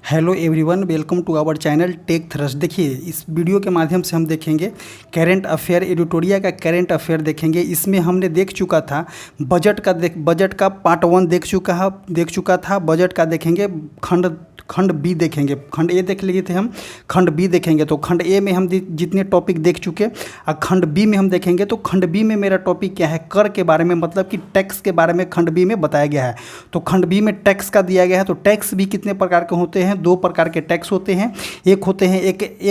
Hello everyone, welcome to our channel tech thrust. देखिए, इस video के माध्यम से हम देखेंगे करंट अफेयर, एडिटोरिया का करंट अफेयर देखेंगे। इसमें हमने देख चुका था बजट का पार्ट 1 देख चुका था। बजट का देखेंगे, खंड बी देखेंगे। खंड ए देख लिए थे हम, खंड बी देखेंगे। तो खंड ए में हम जितने टॉपिक देख चुके, और खंड बी में हम देखेंगे। तो खंड बी में मेरा टॉपिक क्या है? कर के बारे में, मतलब कि टैक्स के बारे में खंड बी में बताया गया है। तो खंड बी में टैक्स का दिया गया है। तो टैक्स भी कितने प्रकार के होते हैं? 2 प्रकार के टैक्स होते हैं। एक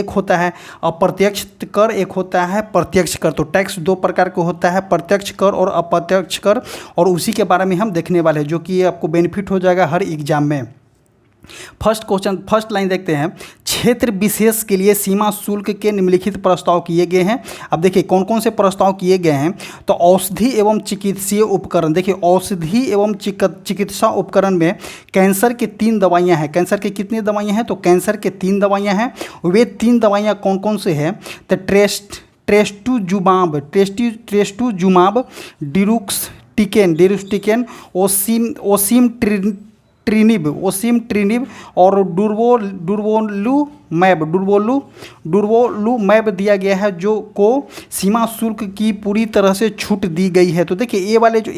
होता है अप्रत्यक्ष कर, एक होता है प्रत्यक्ष कर। तो टैक्स 2 प्रकार के होता है, प्रत्यक्ष कर और अप्रत्यक्ष कर, और उसी के बारे में हम देखने वाले हैं, जो कि आपको बेनिफिट हो जाएगा हर एग्जाम में। फर्स्ट लाइन देखते हैं। क्षेत्र विशेष के लिए सीमा शुल्क के निम्नलिखित प्रस्ताव किए गए हैं। अब देखिए कौन कौन से प्रस्ताव किए गए हैं। तो औषधि एवं चिकित्सीय उपकरण। देखिए, औषधि एवं चिकित्सा उपकरण में कैंसर की 3 दवाइयां हैं। कैंसर की कितनी दवाइयां हैं? तो कैंसर के 3 दवाइयां हैं। वे 3 दवाइयां कौन कौन से हैं? तो ट्रेस्टुजुमाब, डिरुक्सटिकेन, ओसिमट्रिनिब और डुर्वोलुमैब दिया गया है, जो को सीमा शुल्क की पूरी तरह से छूट दी गई है। तो देखिए, ये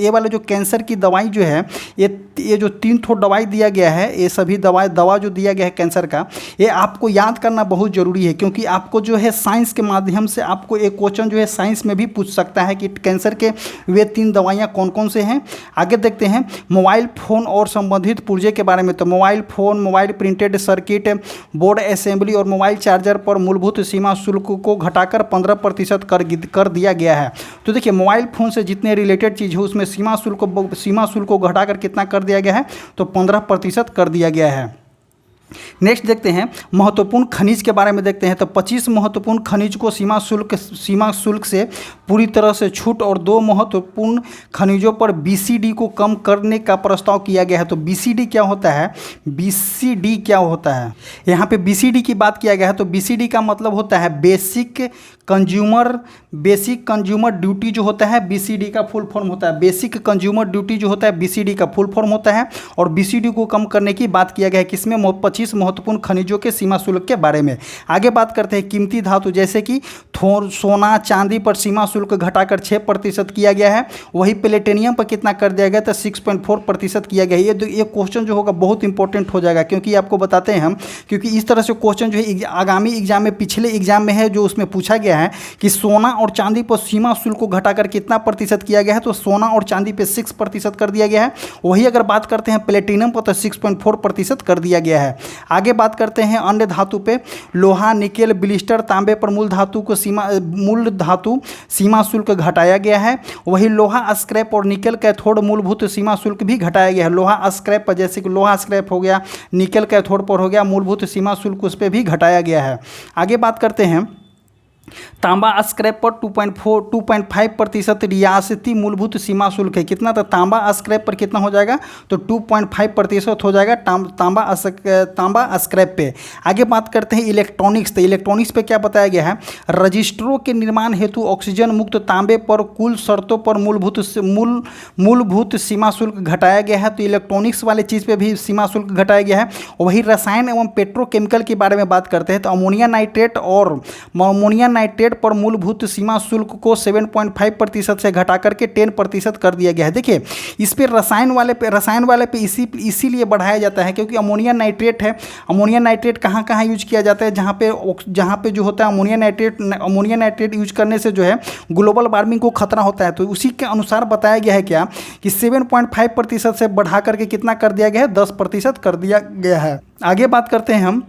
वाले जो कैंसर की दवाई जो है, ये जो 3 ठो दवाई दिया गया है, ये सभी दवा जो दिया गया है कैंसर का, ये आपको याद करना बहुत ज़रूरी है। क्योंकि आपको जो है साइंस के माध्यम से आपको एक क्वेश्चन जो है साइंस में भी पूछ सकता है कि कैंसर के वे 3 दवाइयाँ कौन कौन से हैं। आगे देखते हैं मोबाइल फ़ोन और संबंधित पुर्जे के बारे में। तो mobile phone, mobile printed circuit board assembly और मोबाइल चार्जर पर मूलभूत सीमा शुल्क को घटाकर 15% कर दिया गया है। तो देखिए, मोबाइल फ़ोन से जितने रिलेटेड चीज़ है उसमें सीमा शुल्क को घटाकर कितना कर दिया गया है? तो 15% कर दिया गया है। नेक्स्ट देखते हैं महत्वपूर्ण खनिज के बारे में देखते हैं। तो 25 महत्वपूर्ण खनिज को सीमा शुल्क से पूरी तरह से छूट और 2 महत्वपूर्ण खनिजों पर बीसीडी को कम करने का प्रस्ताव किया गया है। तो बीसीडी क्या होता है? बीसीडी क्या होता है? यहाँ पे बीसीडी की बात किया गया है। तो बीसीडी का मतलब होता है बेसिक कंज्यूमर ड्यूटी जो होता है, बीसीडी का फुल फॉर्म होता है। बेसिक कंज्यूमर ड्यूटी जो होता है, बीसीडी का फुल फॉर्म होता है। और बीसीडी को कम करने की बात किया गया है किसमें? 25 महत्वपूर्ण खनिजों के सीमा शुल्क के बारे में। आगे बात करते हैं कीमती धातु, जैसे कि सोना चांदी पर सीमा शुल्क घटाकर 6% किया गया है। वही प्लेटिनियम पर कितना कर दिया गया? तो 6.4% किया गया है। ये क्वेश्चन जो होगा बहुत इंपॉर्टेंट हो जाएगा, क्योंकि आपको बताते हैं हम, क्योंकि इस तरह से क्वेश्चन जो है आगामी एग्जाम में, पिछले एग्जाम में है, जो उसमें पूछा गया है कि सोना और चांदी पर सीमा शुल्क को घटाकर कितना प्रतिशत किया गया है। तो सोना और चांदी पे 6% कर दिया गया है। वही अगर बात करते हैं प्लेटिनम पर, तो 6.4% कर दिया गया है। आगे बात करते हैं अन्य धातु पे। लोहा, निकेल, ब्लिस्टर, तांबे पर मूल धातु सीमा शुल्क घटाया गया है। वही लोहा स्क्रैप और निकेल कैथोड मूलभूत सीमा शुल्क भी घटाया गया है। लोहा स्क्रैप पर, जैसे कि लोहा स्क्रैप हो गया, निकेल कैथोड पर हो गया, मूलभूत सीमा शुल्क उस पर भी घटाया गया है। आगे बात करते हैं तांबा स्क्रैप पर 2.5% रियासती मूलभूत सीमा शुल्क है। कितना? तो तांबा स्क्रैप पर कितना हो जाएगा? तो 2.5% हो जाएगा तांबा स्क्रैप पे। आगे बात करते हैं इलेक्ट्रॉनिक्स। तो इलेक्ट्रॉनिक्स पे क्या बताया गया है? रजिस्टरों के निर्माण हेतु ऑक्सीजन मुक्त तांबे पर कुल शर्तों पर मूलभूत सीमा शुल्क घटाया गया है। तो इलेक्ट्रॉनिक्स वाले चीज़ पे भी सीमा शुल्क घटाया गया है। वही रसायन एवं पेट्रोकेमिकल के बारे में बात करते हैं। तो अमोनिया नाइट्रेट पर मूलभूत सीमा शुल्क को 7.5% से घटाकर के 10% कर दिया गया है। देखिए, इस पे रसायन वाले पे इसीलिए बढ़ाया जाता है क्योंकि अमोनिया नाइट्रेट है। अमोनिया नाइट्रेट कहाँ कहाँ यूज किया जाता है? जहाँ पे जो होता है अमोनिया नाइट्रेट यूज करने से जो है ग्लोबल वार्मिंग को खतरा होता है। तो उसी के अनुसार बताया गया है क्या कि 7.5% से बढ़ा करके कितना कर दिया गया है? 10% कर दिया गया है। आगे बात करते हैं हम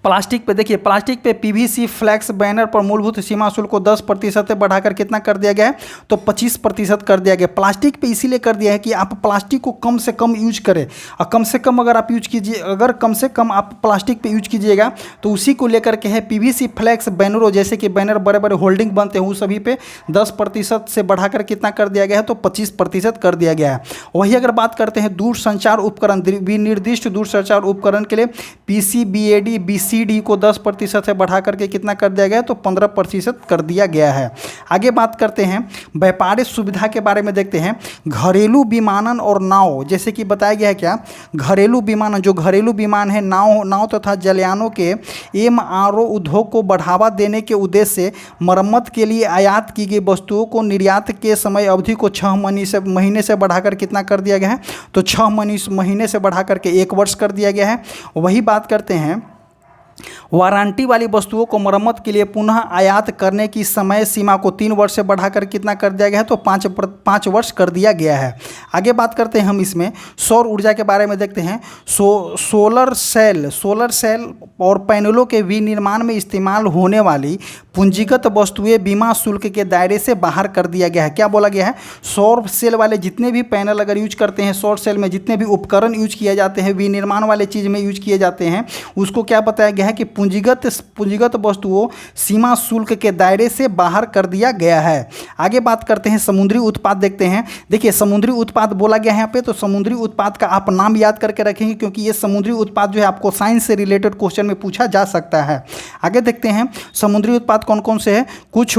प्लास्टिक पे। देखिए, प्लास्टिक पे पीवीसी फ्लैक्स बैनर पर मूलभूत सीमा शुल्क को 10% से बढ़ाकर कितना कर दिया गया है? तो 25% कर दिया गया। प्लास्टिक पे इसीलिए कर दिया है कि आप प्लास्टिक को कम से कम यूज करें, और कम से कम अगर कम से कम आप प्लास्टिक पे यूज कीजिएगा तो उसी को लेकर के है पीवीसी फ्लैक्स बैनरों, जैसे कि बैनर बड़े बड़े होल्डिंग बनते हैं, उस सभी पे 10% से बढ़ाकर कितना कर दिया गया है? तो 25% कर दिया गया है। वही अगर बात करते हैं दूरसंचार उपकरण, विनिर्दिष्ट दूरसंचार उपकरण के लिए PCBAD BCD को 10% से बढ़ा करके कितना कर दिया गया है, तो 15% कर दिया गया है। आगे बात करते हैं व्यापारिक सुविधा के बारे में देखते हैं। घरेलू विमानन और नाव, जैसे कि बताया गया है क्या, घरेलू विमानन, जो घरेलू विमान है, नाव तथा जलयानों के MRO उद्योग को बढ़ावा देने के उद्देश्य से मरम्मत के लिए आयात की गई वस्तुओं को निर्यात के समय अवधि को 6 महीने से बढ़ाकर कितना कर दिया गया है, तो 6 महीने से बढ़ा करके 1 वर्ष कर दिया गया है। वही बात करते हैं वारंटी वाली वस्तुओं को मरम्मत के लिए पुनः आयात करने की समय सीमा को 3 वर्ष से बढ़ाकर कितना कर दिया गया है, तो 5 वर्ष कर दिया गया है। आगे बात करते हैं हम इसमें सौर ऊर्जा के बारे में देखते हैं। सोलर सेल और पैनलों के विनिर्माण में इस्तेमाल होने वाली पूंजीगत वस्तुएं बीमा शुल्क के दायरे से बाहर कर दिया गया है। क्या बोला गया है, सौर सेल वाले जितने भी पैनल अगर यूज करते हैं, सौर सेल में जितने भी उपकरण यूज किए जाते हैं, विनिर्माण वाले चीज़ में यूज किए जाते हैं, उसको क्या बताया गया है कि पूंजीगत वस्तुओं सीमा शुल्क के दायरे से बाहर कर दिया गया है। आगे बात करते हैं समुद्री उत्पाद देखते हैं। देखिए समुद्री उत्पाद बोला गया है यहाँ पे, तो समुद्री उत्पाद का आप नाम याद करके रखेंगे, क्योंकि ये समुद्री उत्पाद जो है आपको साइंस से रिलेटेड क्वेश्चन में पूछा जा सकता है। आगे देखते हैं समुद्री उत्पाद कौन कौन से हैं। कुछ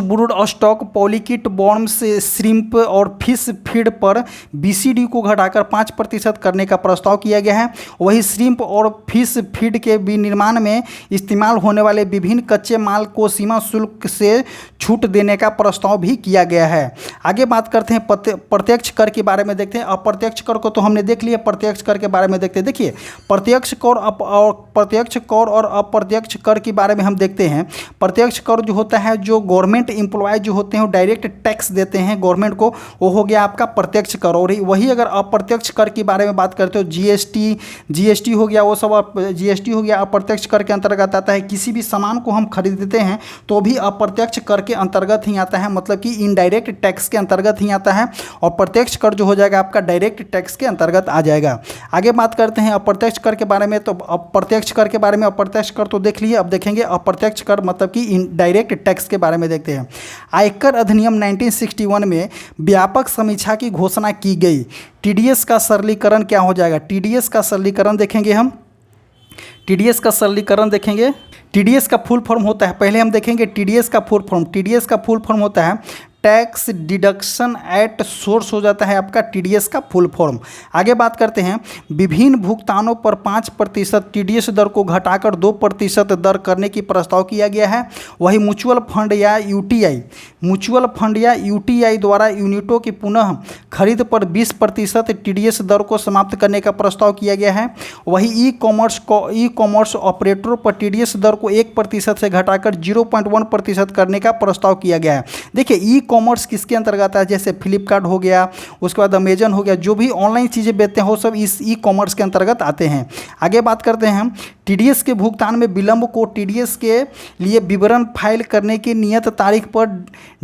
ब्रूड स्टॉक, पॉलीकिट, बॉर्म्स, श्रिम्प और फिश फीड पर BCD को घटाकर 5% करने का प्रस्ताव किया गया है। वही श्रिम्प और फिश फीड के विनिर्माण में इस्तेमाल होने वाले विभिन्न कच्चे माल को सीमा शुल्क से छूट देने का प्रस्ताव भी किया गया है। आगे बात करते हैं प्रत्यक्ष कर के बारे में देखते हैं। अप्रत्यक्ष कर को तो हमने देख लिया, प्रत्यक्ष कर के बारे में देखते हैं। देखिए प्रत्यक्ष कर और अप्रत्यक्ष कर के बारे में हम देखते हैं। प्रत्यक्ष कर जो होता है, जो गवर्नमेंट एम्प्लॉय जो होते हैं वो डायरेक्ट टैक्स देते हैं गवर्नमेंट को, वो हो गया आपका प्रत्यक्ष कर। और वही अगर अप्रत्यक्ष कर के बारे में बात करते हो, जीएसटी हो गया, वो सब जीएसटी हो गया, अप्रत्यक्ष कर के अंतर्गत आता है। किसी भी सामान को हम खरीदते हैं तो भी अप्रत्यक्ष कर के अंतर्गत ही आता है, मतलब कि इनडायरेक्ट टैक्स के अंतर्गत ही आता है। और प्रत्यक्ष कर जो हो जाएगा आपका डायरेक्ट टैक्स के अंतर्गत आ जाएगा। आगे बात करते हैं अप्रत्यक्ष कर के बारे में। तो अप्रत्यक्ष कर के बारे में, अप्रत्यक्ष कर तो देख लिए, अब देखेंगे अप्रत्यक्ष कर मतलब कि इनडायरेक्ट टैक्स के बारे में देखते हैं। आयकर अधिनियम 1961 में व्यापक समीक्षा की घोषणा की गई। TDS का सरलीकरण क्या हो जाएगा, TDS का सरलीकरण देखेंगे हम। TDS का सरलीकरण देखेंगे। TDS का फुल फॉर्म होता है, पहले हम देखेंगे TDS का फुल फॉर्म। TDS का फुल फॉर्म होता है टैक्स डिडक्शन एट सोर्स, हो जाता है आपका TDS का फुल फॉर्म। आगे बात करते हैं विभिन्न भुगतानों पर 5% TDS दर को घटाकर 2% दर करने की प्रस्ताव किया गया है। वही म्यूचुअल फंड या UTI द्वारा यूनिटों की पुनः खरीद पर 20% TDS दर को समाप्त करने का प्रस्ताव किया गया है। वही ई कॉमर्स ऑपरेटरों पर TDS दर को 1% से घटाकर 0.1% करने का प्रस्ताव किया गया है। देखिए ई कॉमर्स किसके अंतर्गत है, जैसे फ्लिपकार्ट हो गया, उसके बाद अमेजन हो गया, जो भी ऑनलाइन चीज़ें बेचते हैं वो सब इस ई कॉमर्स के अंतर्गत आते हैं। आगे बात करते हैं हम TDS के भुगतान में विलंब को TDS के लिए विवरण फाइल करने की नियत तारीख पर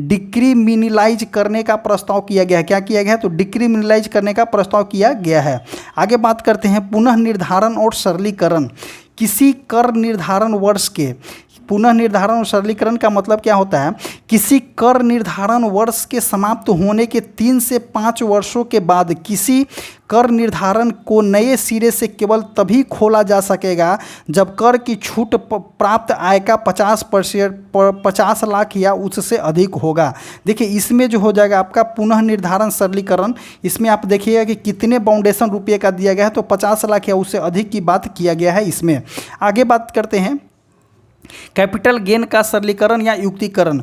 डिक्रिमिनलाइज करने का प्रस्ताव किया गया है। क्या किया गया है, तो डिक्रिमिनलाइज करने का प्रस्ताव किया गया है। आगे बात करते हैं पुनः निर्धारण और सरलीकरण। किसी कर निर्धारण वर्ष के पुनः निर्धारण और सरलीकरण का मतलब क्या होता है, किसी कर निर्धारण वर्ष के समाप्त होने के 3 से 5 वर्षों के बाद किसी कर निर्धारण को नए सिरे से केवल तभी खोला जा सकेगा जब कर की छूट प्राप्त आय का 50 लाख या उससे अधिक होगा। देखिए इसमें जो हो जाएगा आपका पुनः निर्धारण सरलीकरण, इसमें आप देखिएगा कि कितने बाउंडेशन रुपये का दिया गया है, तो 50 लाख या उससे अधिक की बात किया गया है इसमें। आगे बात करते हैं कैपिटल गेन का सरलीकरण या युक्तिकरण।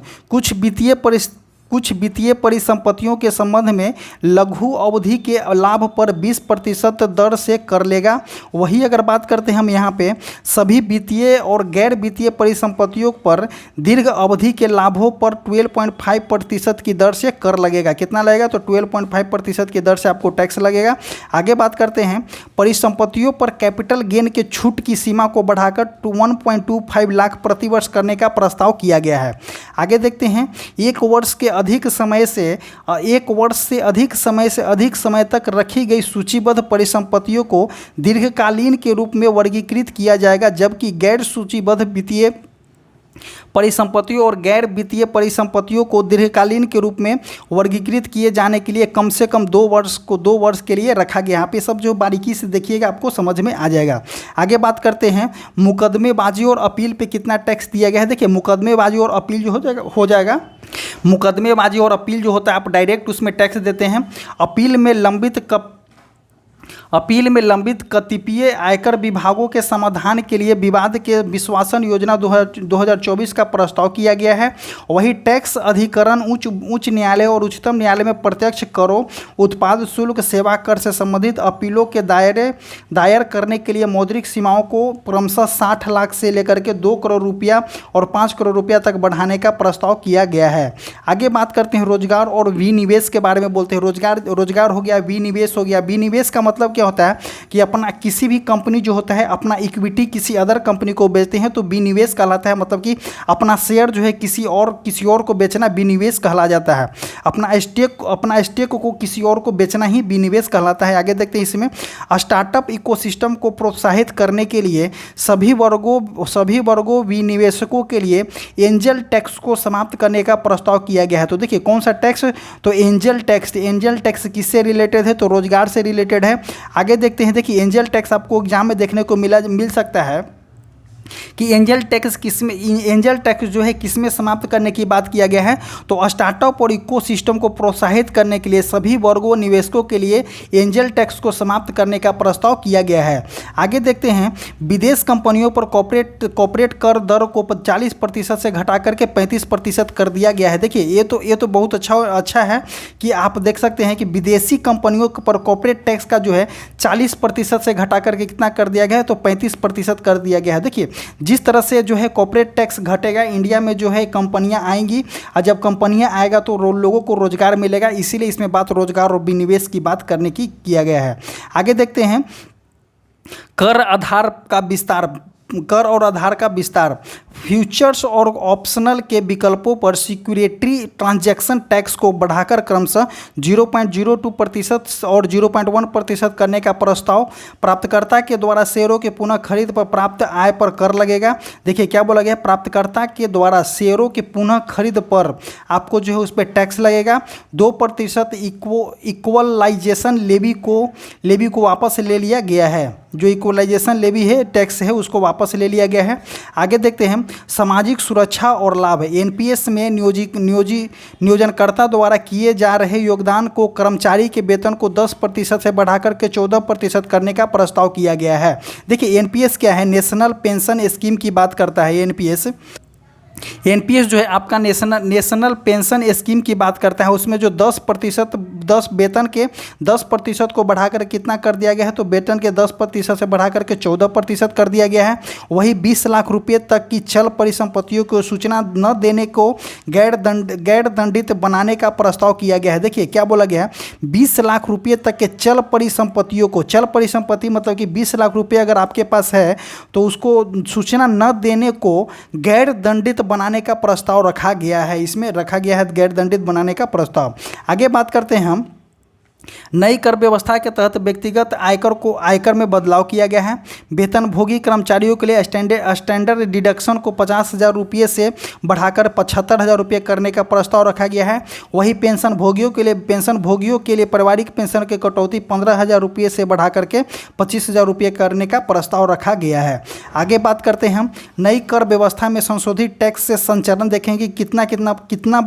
कुछ वित्तीय परिसंपत्तियों के संबंध में लघु अवधि के लाभ पर 20% दर से कर लेगा। वही अगर बात करते हैं हम यहाँ पे सभी वित्तीय और गैर वित्तीय परिसंपत्तियों पर दीर्घ अवधि के लाभों पर 12.5% की दर से कर लगेगा। कितना लगेगा, तो 12.5% की दर से आपको टैक्स लगेगा। आगे बात करते हैं परिसंपत्तियों पर कैपिटल गेन के छूट की सीमा को बढ़ाकर 1.25 लाख प्रतिवर्ष करने का प्रस्ताव किया गया है। आगे देखते हैं 1 वर्ष से अधिक समय तक रखी गई सूचीबद्ध परिसंपत्तियों को दीर्घकालीन के रूप में वर्गीकृत किया जाएगा, जबकि गैर सूचीबद्ध वित्तीय परिसंपत्तियों और गैर वित्तीय परिसंपत्तियों को दीर्घकालीन के रूप में वर्गीकृत किए जाने के लिए कम से कम 2 वर्ष के लिए रखा गया। यहाँ पे सब जो बारीकी से देखिएगा आपको समझ में आ जाएगा। आगे बात करते हैं मुकदमेबाजी और अपील पे कितना टैक्स दिया गया है। देखिए मुकदमेबाजी और अपील जो हो जाएगा मुकदमेबाजी और अपील जो होता है आप डायरेक्ट उसमें टैक्स देते हैं। अपील में लंबित कतिपय आयकर विभागों के समाधान के लिए विवाद के विश्वासन योजना 2024 का प्रस्ताव किया गया है। वही टैक्स अधिकरण उच्च न्यायालय और उच्चतम न्यायालय में प्रत्यक्ष करों, उत्पाद शुल्क, सेवा कर से संबंधित अपीलों के दायर करने के लिए मौद्रिक सीमाओं को क्रमशः 60 लाख से लेकर के 2 करोड़ रुपया और 5 करोड़ रुपया तक बढ़ाने का प्रस्ताव किया गया है। आगे बात करते हैं रोजगार और विनिवेश के बारे में बोलते हैं। रोजगार हो गया, विनिवेश हो गया। विनिवेश का मतलब क्या होता है कि अपना किसी भी कंपनी जो होता है अपना इक्विटी किसी अदर कंपनी को बेचते हैं तो विनिवेश कहलाता है। मतलब कि अपना शेयर जो है किसी और को बेचना विनिवेश कहला जाता है। अपना स्टेक को किसी और को बेचना ही विनिवेश कहलाता है। आगे देखते हैं इसमें स्टार्टअप इकोसिस्टम को प्रोत्साहित करने के लिए सभी वर्गों विनिवेशकों के लिए एंजल टैक्स को समाप्त करने का प्रस्ताव किया गया है। तो देखिए कौन सा टैक्स, तो एंजल टैक्स किससे रिलेटेड है, तो रोजगार से रिलेटेड है। आगे देखते हैं, देखिए एंजल टैक्स आपको एग्जाम में देखने को मिल सकता है कि एंजल टैक्स जो है किसमें समाप्त करने की बात किया गया है, तो स्टार्टअप और इकोसिस्टम को प्रोत्साहित करने के लिए सभी वर्गों निवेशकों के लिए एंजल टैक्स को समाप्त करने का प्रस्ताव किया गया है। आगे देखते हैं विदेश कंपनियों पर कॉर्पोरेट कर दर को 40% से घटा करके 35% कर दिया गया है। देखिए ये तो बहुत अच्छा है कि आप देख सकते हैं कि विदेशी कंपनियों पर कॉर्पोरेट टैक्स का जो है 40% से घटा करके कितना कर दिया गया है, तो 35% कर दिया गया है। देखिए जिस तरह से जो है कॉर्पोरेट टैक्स घटेगा इंडिया में जो है कंपनियां आएंगी, और जब कंपनियां आएगा तो लोगों को रोजगार मिलेगा, इसीलिए इसमें बात रोजगार और विनिवेश की बात करने की किया गया है। आगे देखते हैं कर और आधार का विस्तार। फ्यूचर्स और ऑप्शनल के विकल्पों पर सिक्योरिटी ट्रांजैक्शन टैक्स को बढ़ाकर क्रमशः 0.02% और 0.1% करने का प्रस्ताव। प्राप्तकर्ता के द्वारा शेयरों के पुनः खरीद पर प्राप्त आय पर कर लगेगा। देखिए क्या बोला गया, प्राप्तकर्ता के द्वारा शेयरों के पुनः खरीद पर आपको जो है उस पर टैक्स लगेगा। 2% इक्वलाइजेशन लेवी को वापस ले लिया गया है। जो इक्वलाइजेशन लेवी है टैक्स है उसको वापस ले लिया गया है। आगे देखते हैं सामाजिक सुरक्षा और लाभ। एनपीएस में नियोजनकर्ता द्वारा किए जा रहे योगदान को कर्मचारी के वेतन को 10% से बढ़ाकर के 14% करने का प्रस्ताव किया गया है। देखिए एनपीएस क्या है, नेशनल पेंशन स्कीम की बात करता है। एनपीएस जो है आपका नेशनल पेंशन स्कीम की बात करता है। उसमें जो 10% वेतन के 10% को बढ़ाकर कितना कर दिया गया है, तो वेतन के 10% से बढ़ाकर के 14% कर दिया गया है। वही 20 लाख रुपये तक की चल परिसंपत्तियों को सूचना न देने को गैर दंडित बनाने का प्रस्ताव किया गया है। देखिए क्या बोला गया है, 20 लाख रुपये तक के चल परिसंपत्तियों को, चल परिसंपत्ति मतलब कि 20 लाख रुपये अगर आपके पास है तो उसको सूचना न देने को गैर दंडित बनाने का प्रस्ताव रखा गया है। इसमें रखा गया है गैर दंडित बनाने का प्रस्ताव। आगे बात करते हैं हम नई कर व्यवस्था के तहत व्यक्तिगत आयकर में बदलाव किया गया है। वेतनभोगी कर्मचारियों के लिए स्टैंडर्ड डिडक्शन को 50,000 रुपये से बढ़ाकर 75,000 रुपये करने का प्रस्ताव रखा गया है। वही पेंशन भोगियों के लिए पारिवारिक पेंशन की कटौती 15,000 रुपये से बढ़ाकर के 25,000 रुपये करने का प्रस्ताव रखा गया है। आगे बात करते हैं हम नई कर व्यवस्था में संशोधित टैक्स से संचरण देखेंगे कितना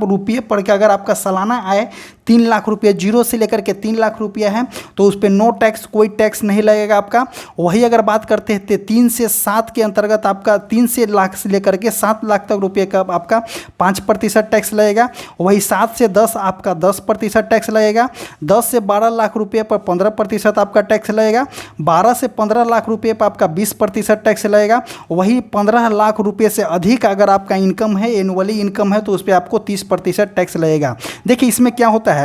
रुपये पर के अगर आपका सालाना आय 3 लाख रुपये जीरो से लेकर के 3 लाख रुपया है तो उस पर नो टैक्स, कोई टैक्स नहीं लगेगा आपका। वही अगर बात करते हैं 3 से 7 के अंतर्गत आपका 3 से लाख से लेकर के 7 लाख तक रुपये का आपका 5% टैक्स लगेगा। वही 7 से 10 आपका 10% टैक्स लगेगा। 10 से 12 लाख रुपये पर 15% आपका टैक्स लगेगा। 12 से 15 लाख रुपये पर आपका 20% टैक्स लगेगा। वही 15 लाख रुपये से अधिक अगर आपका इनकम है, एनुअली इनकम है, तो उस पर आपको 30% टैक्स लगेगा। देखिए इसमें क्या होता है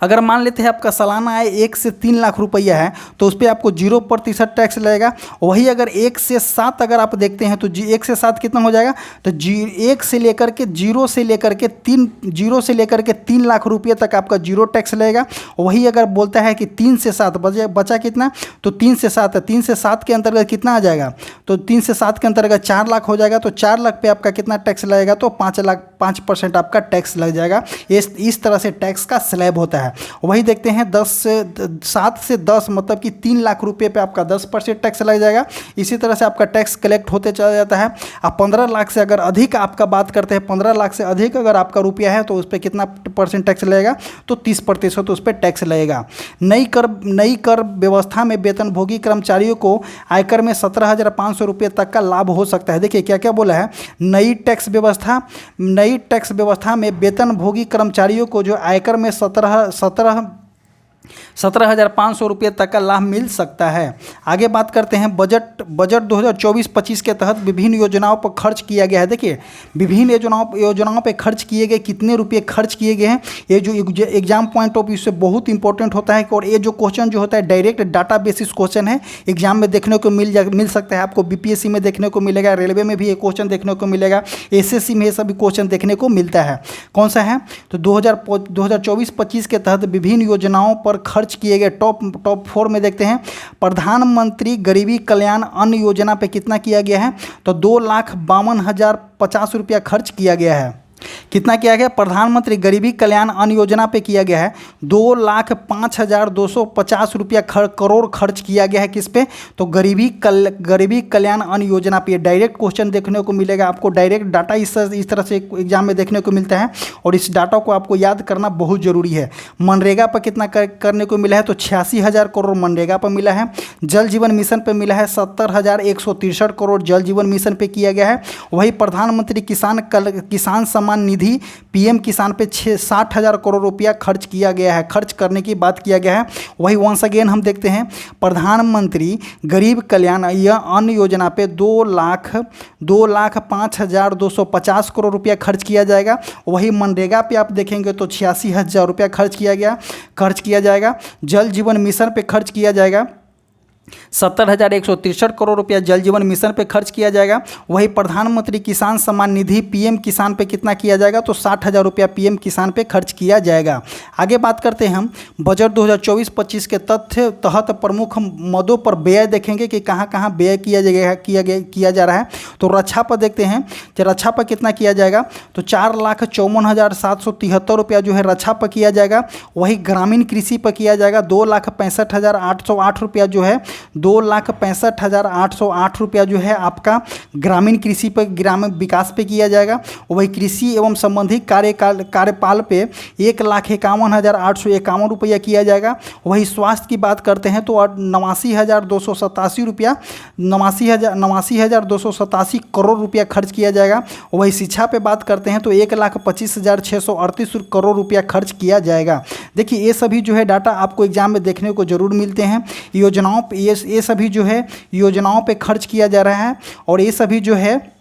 अगर मान लेते हैं आपका सालाना आय 1 से 3 लाख रुपया है तो उस पर आपको 0% टैक्स लगेगा। वही अगर 1 से 7 अगर आप देखते हैं तो 1 से 7 कितना हो जाएगा, तो 1 से लेकर के 0 से लेकर के 3 लाख रुपये तक आपका 0 टैक्स लगेगा। वही अगर बोलता है कि 3 से 7 बचा कितना, तो 3 से 7 है, 3 से 7 के अंतर्गत कितना आ जाएगा, तो 3 से 7 के अंतर्गत 4 लाख हो जाएगा। तो 4 लाख पे आपका कितना टैक्स लगेगा, तो 5% आपका टैक्स लग जाएगा। इस तरह से टैक्स का स्लैब होता है। वही देखते हैं 7 से 10 मतलब कि 3 लाख रुपए पे आपका 10% टैक्स लग जाएगा। इसी तरह से आपका टैक्स कलेक्ट होते चला जाता है। आप 15 लाख से अगर अधिक आपका बात करते हैं, 15 लाख से अधिक अगर आपका रुपया है तो उस पर कितना % टैक्स लगेगा, तो 30% उस पर टैक्स लगेगा। नई कर व्यवस्था में वेतनभोगी कर्मचारियों को आयकर में 17,500 रुपये तक का लाभ हो सकता है। देखिए क्या क्या बोला है, नई टैक्स व्यवस्था में वेतनभोगी कर्मचारियों को जो आयकर में 17,500 रुपये तक का लाभ मिल सकता है। आगे बात करते हैं बजट 2024-25 के तहत विभिन्न योजनाओं पर खर्च किया गया है। देखिए विभिन्न योजनाओं पे खर्च किए गए कितने रुपये खर्च किए गए हैं, ये जो एग्जाम पॉइंट ऑफ व्यू से बहुत इंपॉर्टेंट होता है। और ये जो क्वेश्चन जो होता है डायरेक्ट डाटा बेसिस क्वेश्चन है, एग्जाम में देखने को मिल सकता है। आपको बीपीएससी में देखने को मिलेगा, रेलवे में भी ये क्वेश्चन देखने को मिलेगा, एसएससी में ये सभी क्वेश्चन देखने को मिलता है। कौन सा है, तो 2024-25 के तहत विभिन्न योजनाओं पर खर्च किए गए टॉप 4 में देखते हैं। प्रधानमंत्री गरीबी कल्याण अन्न योजना पे कितना किया गया है, तो 2,52,050 रुपया खर्च किया गया है। कितना किया गया, प्रधानमंत्री गरीबी कल्याण अन्न योजना पे किया गया है 2,05,250 रुपया करोड़ खर्च किया गया है। किस पे, तो गरीबी कल्याण अन्न योजना पे। डायरेक्ट क्वेश्चन देखने को मिलेगा आपको, डायरेक्ट डाटा इस तरह से एग्जाम में देखने को मिलता है और इस डाटा को आपको याद करना बहुत जरूरी है। मनरेगा पर कितना करने को मिला है, तो 86,000 करोड़ मनरेगा पर मिला है। जल जीवन मिशन पर मिला है 70,163 करोड़ जल जीवन मिशन पे किया गया है। वही प्रधानमंत्री किसान सम्मान निधि पीएम किसान पे 60,000 करोड़ रुपया खर्च किया गया है, खर्च करने की बात किया गया है। वही वंस अगेन हम देखते हैं प्रधानमंत्री गरीब कल्याण अन्न योजना पे 2,05,250 करोड़ रुपया खर्च किया जाएगा। वही मनरेगा पे आप देखेंगे तो 86,000 रुपया खर्च किया जाएगा। जल जीवन मिशन पे खर्च किया जाएगा 70,163 करोड़ रुपया जल जीवन मिशन पे खर्च किया जाएगा। वही प्रधानमंत्री किसान सम्मान निधि पीएम किसान पे कितना किया जाएगा, तो 60,000 रुपया पीएम किसान पे खर्च किया जाएगा। आगे बात करते हैं हम बजट 2024-25 के तहत प्रमुख मदों पर व्यय देखेंगे कि कहाँ कहाँ व्यय किया जा रहा है। तो रक्षा पर देखते हैं कि रक्षा पर कितना किया जाएगा, तो 4,54,773 रुपया जो है रक्षा पर किया जाएगा। वही ग्रामीण कृषि पर किया जाएगा 2,65,808 रुपया जो है 2,65,808 रुपया जो है आपका ग्रामीण कृषि पर, ग्रामीण विकास पे किया जाएगा। वही कृषि एवं संबंधित कार्यपाल पे 1,51,851 रुपया किया जाएगा। वही स्वास्थ्य की बात करते हैं तो 89,287 रुपया 89,287 करोड़ रुपया खर्च किया जाएगा। वही शिक्षा पे बात करते हैं तो 1,25,638 करोड़ रुपया खर्च किया जाएगा। देखिए ये सभी जो है डाटा आपको एग्जाम में देखने को जरूर मिलते हैं। योजनाओं पे ये सभी जो है योजनाओं पे खर्च किया जा रहा है और ये सभी जो है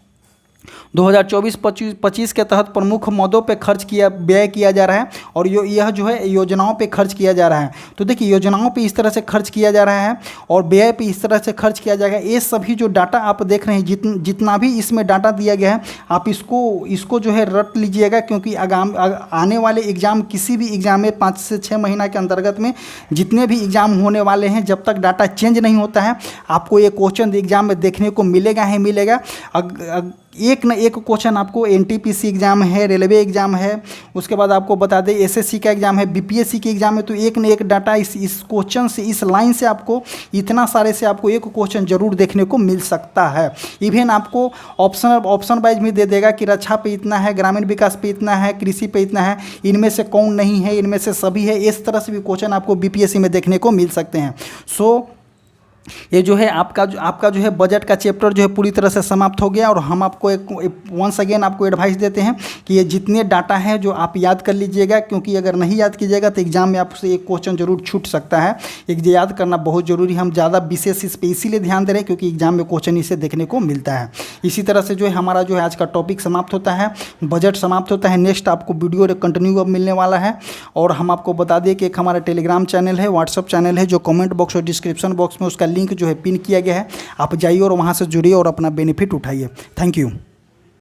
2024-25 के तहत प्रमुख मदों पे व्यय किया जा रहा है और यह जो है योजनाओं पे खर्च किया जा रहा है। तो देखिए योजनाओं पे इस तरह से खर्च किया जा रहा है और व्यय पे इस तरह से खर्च किया जाएगा। ये सभी जो डाटा आप देख रहे हैं, जितना भी इसमें डाटा दिया गया है आप इसको जो है रट लीजिएगा, क्योंकि आने वाले एग्ज़ाम, किसी भी एग्ज़ाम में 5 से 6 महीना के अंतर्गत में जितने भी एग्ज़ाम होने वाले हैं, जब तक डाटा चेंज नहीं होता है आपको ये क्वेश्चन एग्ज़ाम में देखने को मिलेगा। एक न एक क्वेश्चन आपको एनटीपीसी एग्ज़ाम है, रेलवे एग्ज़ाम है, उसके बाद आपको बता दें एसएससी का एग्ज़ाम है, बीपीएससी के एग्ज़ाम है। तो एक न एक डाटा इस क्वेश्चन से, इस लाइन से आपको इतना सारे से आपको एक क्वेश्चन जरूर देखने को मिल सकता है। इवन आपको ऑप्शन वाइज भी दे देगा कि रक्षा पे इतना है, ग्रामीण विकास पे इतना है, कृषि पे इतना है, इनमें से कौन नहीं है, इनमें से सभी है। इस तरह से भी क्वेश्चन आपको बीपीएससी में देखने को मिल सकते हैं। सो ये जो है आपका जो है बजट का चैप्टर जो है पूरी तरह से समाप्त हो गया। और हम आपको एक वंस अगेन आपको एडवाइस देते हैं कि ये जितने डाटा हैं जो आप याद कर लीजिएगा, क्योंकि अगर नहीं याद कीजिएगा तो एग्जाम में आपसे एक क्वेश्चन जरूर छूट सकता है। एक याद करना बहुत ज़रूरी, हम ज़्यादा विशेष इस पर इसीलिए ध्यान दे रहे हैं क्योंकि एग्जाम में क्वेश्चन इसे देखने को मिलता है। इसी तरह से जो है हमारा जो है आज का टॉपिक समाप्त होता है, बजट समाप्त होता है। नेक्स्ट आपको वीडियो कंटिन्यू अब मिलने वाला है। और हम आपको बता दें कि एक हमारा टेलीग्राम चैनल है, व्हाट्सअप चैनल है, जो कमेंट बॉक्स और डिस्क्रिप्शन बॉक्स में उसका लिंक जो है पिन किया गया है। आप जाइए और वहाँ से जुड़िए और अपना बेनिफिट उठाइए। Thank you.